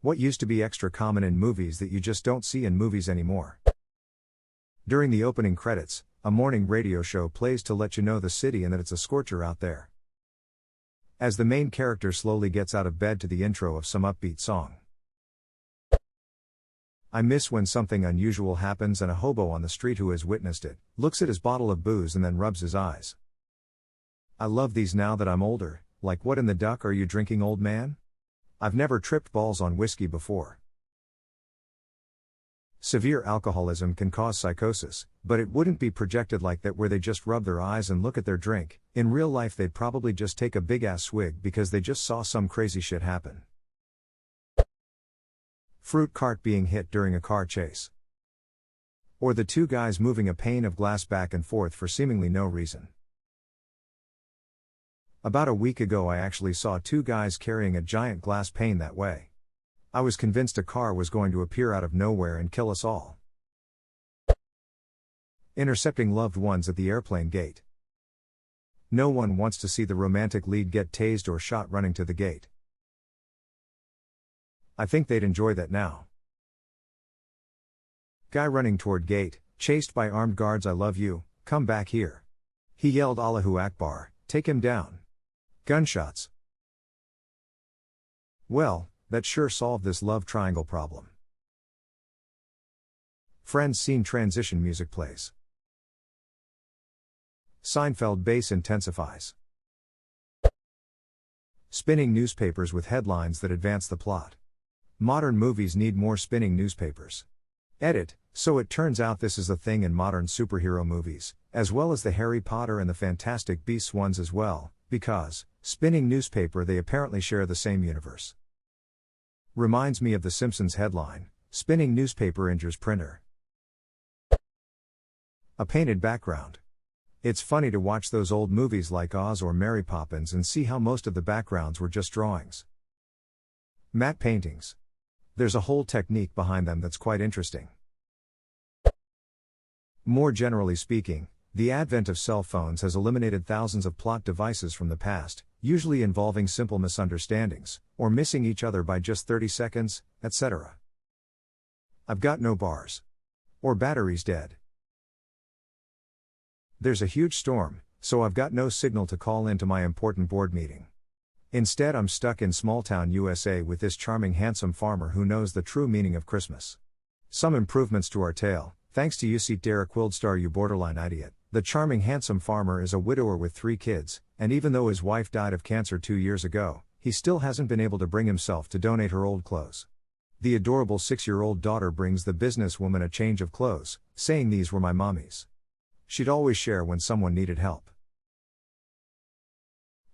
What used to be extra common in movies that you just don't see in movies anymore? During the opening credits, a morning radio show plays to let you know the city and that it's a scorcher out there. As the main character slowly gets out of bed to the intro of some upbeat song. I miss when something unusual happens and a hobo on the street who has witnessed it, looks at his bottle of booze and then rubs his eyes. I love these now that I'm older, like what in the duck are you drinking, old man? I've never tripped balls on whiskey before. Severe alcoholism can cause psychosis, but it wouldn't be projected like that where they just rub their eyes and look at their drink. In real life they'd probably just take a big ass swig because they just saw some crazy shit happen. Fruit cart being hit during a car chase. Or the two guys moving a pane of glass back and forth for seemingly no reason. About a week ago I actually saw two guys carrying a giant glass pane that way. I was convinced a car was going to appear out of nowhere and kill us all. Intercepting loved ones at the airplane gate. No one wants to see the romantic lead get tased or shot running to the gate. I think they'd enjoy that now. Guy running toward gate, chased by armed guards. I love you, come back here. He yelled Allahu Akbar, take him down. Gunshots. Well, that sure solved this love triangle problem. Friends scene transition music plays. Seinfeld bass intensifies. Spinning newspapers with headlines that advance the plot. Modern movies need more spinning newspapers. Edit, so it turns out this is a thing in modern superhero movies, as well as the Harry Potter and the Fantastic Beasts ones as well, because, spinning newspaper, they apparently share the same universe. Reminds me of the Simpsons headline, spinning newspaper injures printer. A painted background. It's funny to watch those old movies like Oz or Mary Poppins and see how most of the backgrounds were just drawings. Matte paintings. There's a whole technique behind them that's quite interesting. More generally speaking, the advent of cell phones has eliminated thousands of plot devices from the past, usually involving simple misunderstandings, or missing each other by just 30 seconds, etc. I've got no bars. Or batteries dead. There's a huge storm, so I've got no signal to call into my important board meeting. Instead, I'm stuck in small-town USA with this charming handsome farmer who knows the true meaning of Christmas. Some improvements to our tale, thanks to you seat Derek Wildstar, you borderline idiot. The charming handsome farmer is a widower with 3 kids, and even though his wife died of cancer 2 years ago, he still hasn't been able to bring himself to donate her old clothes. The adorable 6-year-old daughter brings the businesswoman a change of clothes, saying these were my mommy's. She'd always share when someone needed help.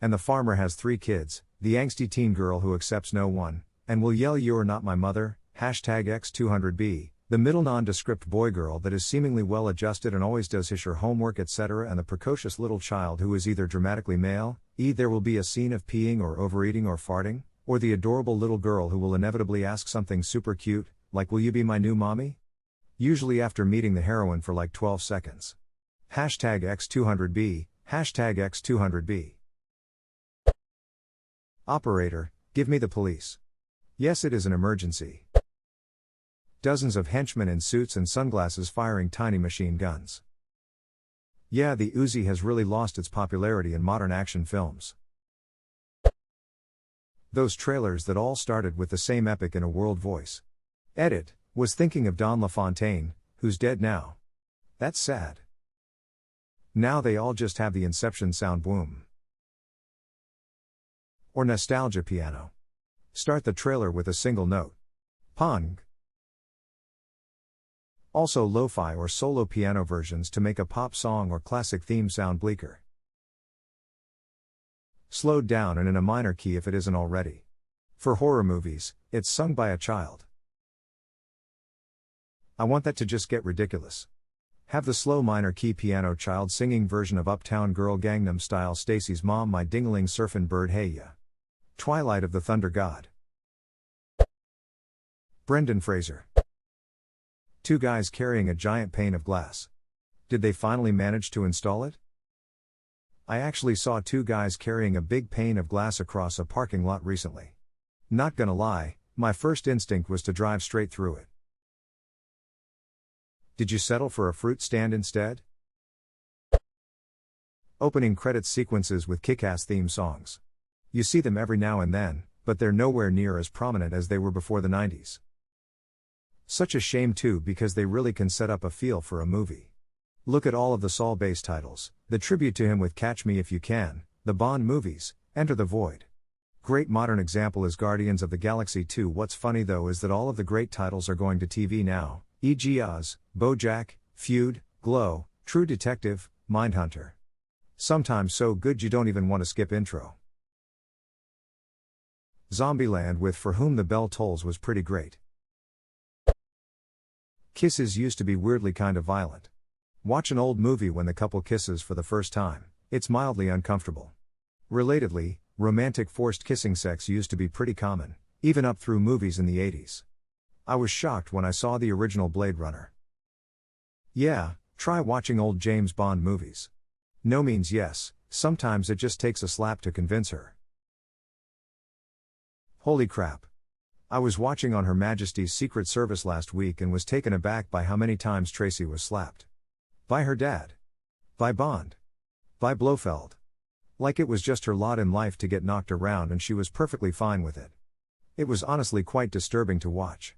And the farmer has 3 kids, the angsty teen girl who accepts no one, and will yell "You're not my mother," #X200B, the middle nondescript boy girl that is seemingly well adjusted and always does his homework etc., and the precocious little child who is either dramatically male, there will be a scene of peeing or overeating or farting, or the adorable little girl who will inevitably ask something super cute, like "Will you be my new mommy?" Usually after meeting the heroine for like 12 seconds. #X200B, #X200B. Operator, give me the police. Yes, it is an emergency. Dozens of henchmen in suits and sunglasses firing tiny machine guns. Yeah, the Uzi has really lost its popularity in modern action films. Those trailers that all started with the same epic in a world voice. Edit, was thinking of Don LaFontaine, who's dead now. That's sad. Now they all just have the Inception sound boom. Or nostalgia piano. Start the trailer with a single note. Pong. Also lo-fi or solo piano versions to make a pop song or classic theme sound bleaker. Slowed down and in a minor key if it isn't already. For horror movies, it's sung by a child. I want that to just get ridiculous. Have the slow minor key piano child singing version of Uptown Girl Gangnam Style Stacy's Mom My Dingling Surfin' Bird Hey Ya. Twilight of the Thunder God. Brendan Fraser. 2 guys carrying a giant pane of glass. Did they finally manage to install it? I actually saw 2 guys carrying a big pane of glass across a parking lot recently. Not gonna lie, My first instinct was to drive straight through it. Did you settle for a fruit stand instead? Opening credits sequences with kick-ass theme songs. You see them every now and then, but they're nowhere near as prominent as they were before the 90s. Such a shame too, because they really can set up a feel for a movie. Look at all of the Saul Bass titles, the tribute to him with Catch Me If You Can, the Bond movies, Enter the Void. Great modern example is Guardians of the Galaxy 2. What's funny though is that all of the great titles are going to TV now, e.g. Oz, BoJack, Feud, Glow, True Detective, Mindhunter. Sometimes so good you don't even want to skip intro. Zombieland with For Whom the Bell Tolls was pretty great. Kisses used to be weirdly kind of violent. Watch an old movie when the couple kisses for the first time, it's mildly uncomfortable. Relatedly, romantic forced kissing sex used to be pretty common, even up through movies in the 80s. I was shocked when I saw the original Blade Runner. Yeah, try watching old James Bond movies. No means yes, sometimes it just takes a slap to convince her. Holy crap. I was watching on Her Majesty's Secret Service last week and was taken aback by how many times Tracy was slapped. By her dad. By Bond. By Blofeld. Like it was just her lot in life to get knocked around and she was perfectly fine with it. It was honestly quite disturbing to watch.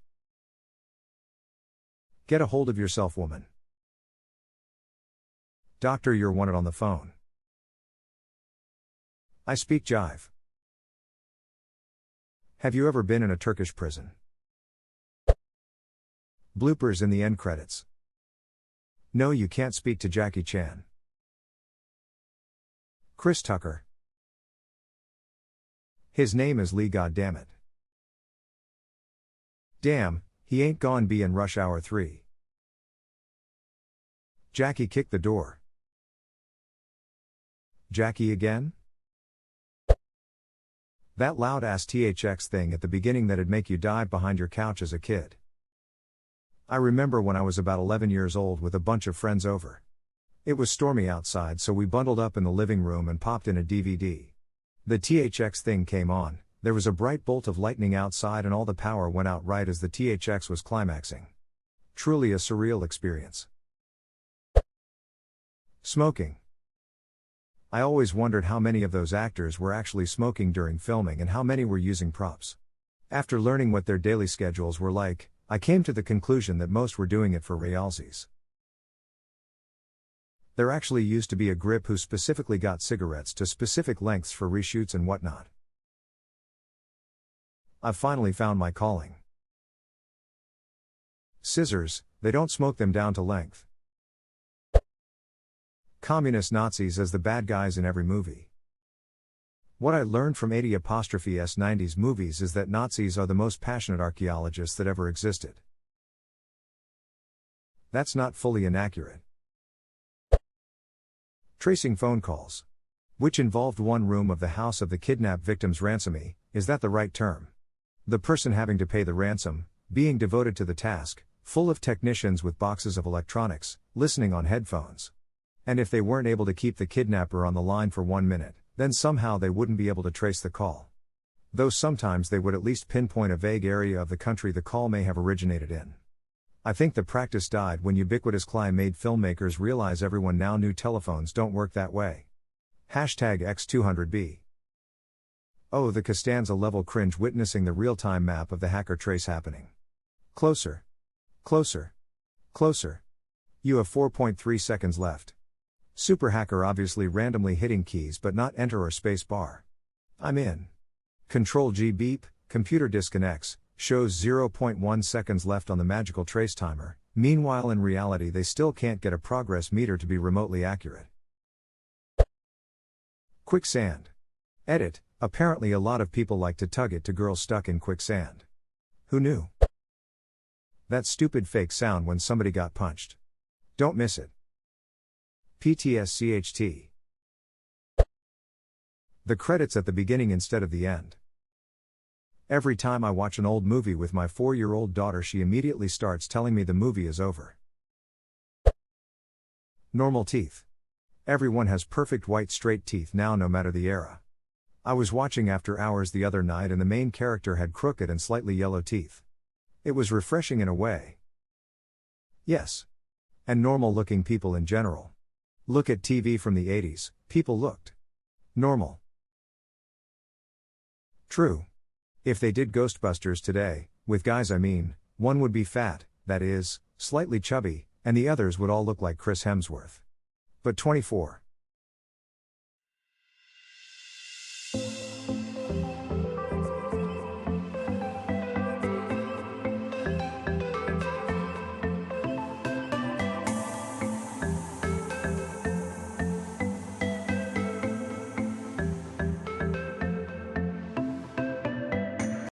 Get a hold of yourself, woman. Doctor, you're wanted on the phone. I speak jive. Have you ever been in a Turkish prison? Bloopers in the end credits. No, you can't speak to Jackie Chan. Chris Tucker. His name is Lee, goddammit. Damn, he ain't gone be in Rush Hour 3. Jackie kicked the door. Jackie again? That loud ass THX thing at the beginning that'd make you dive behind your couch as a kid. I remember when I was about 11 years old with a bunch of friends over. It was stormy outside, so we bundled up in the living room and popped in a DVD. The THX thing came on, there was a bright bolt of lightning outside and all the power went out right as the THX was climaxing. Truly a surreal experience. Smoking. I always wondered how many of those actors were actually smoking during filming and how many were using props. After learning what their daily schedules were like, I came to the conclusion that most were doing it for realsies. There actually used to be a grip who specifically got cigarettes to specific lengths for reshoots and whatnot. I've finally found my calling. Scissors, they don't smoke them down to length. Communist Nazis as the bad guys in every movie. What I learned from 80s movies is that Nazis are the most passionate archaeologists that ever existed. That's not fully inaccurate. Tracing phone calls. Which involved one room of the house of the kidnapped victim's ransomee, is that the right term? The person having to pay the ransom, being devoted to the task, full of technicians with boxes of electronics, listening on headphones. And if they weren't able to keep the kidnapper on the line for 1 minute, then somehow they wouldn't be able to trace the call. Though sometimes they would at least pinpoint a vague area of the country the call may have originated in. I think the practice died when ubiquitous CLI made filmmakers realize everyone now knew telephones don't work that way. #X200B. Oh, the Costanza level cringe witnessing the real-time map of the hacker trace happening. Closer. Closer. Closer. You have 4.3 seconds left. Super hacker obviously randomly hitting keys but not enter or space bar. I'm in. Control G beep, computer disconnects, shows 0.1 seconds left on the magical trace timer. Meanwhile in reality they still can't get a progress meter to be remotely accurate. Quicksand. Edit, apparently a lot of people like to tug it to girls stuck in quicksand. Who knew? That stupid fake sound when somebody got punched. Don't miss it. PTSCHT. The credits at the beginning instead of the end. Every time I watch an old movie with my 4-year-old daughter, she immediately starts telling me the movie is over. Normal teeth. Everyone has perfect white straight teeth now, no matter the era. I was watching After Hours the other night and the main character had crooked and slightly yellow teeth. It was refreshing in a way. Yes. And normal looking people in general. Look at TV from the 80s, people looked normal. True. If they did Ghostbusters today, with guys I mean, one would be fat, that is, slightly chubby, and the others would all look like Chris Hemsworth. But 24.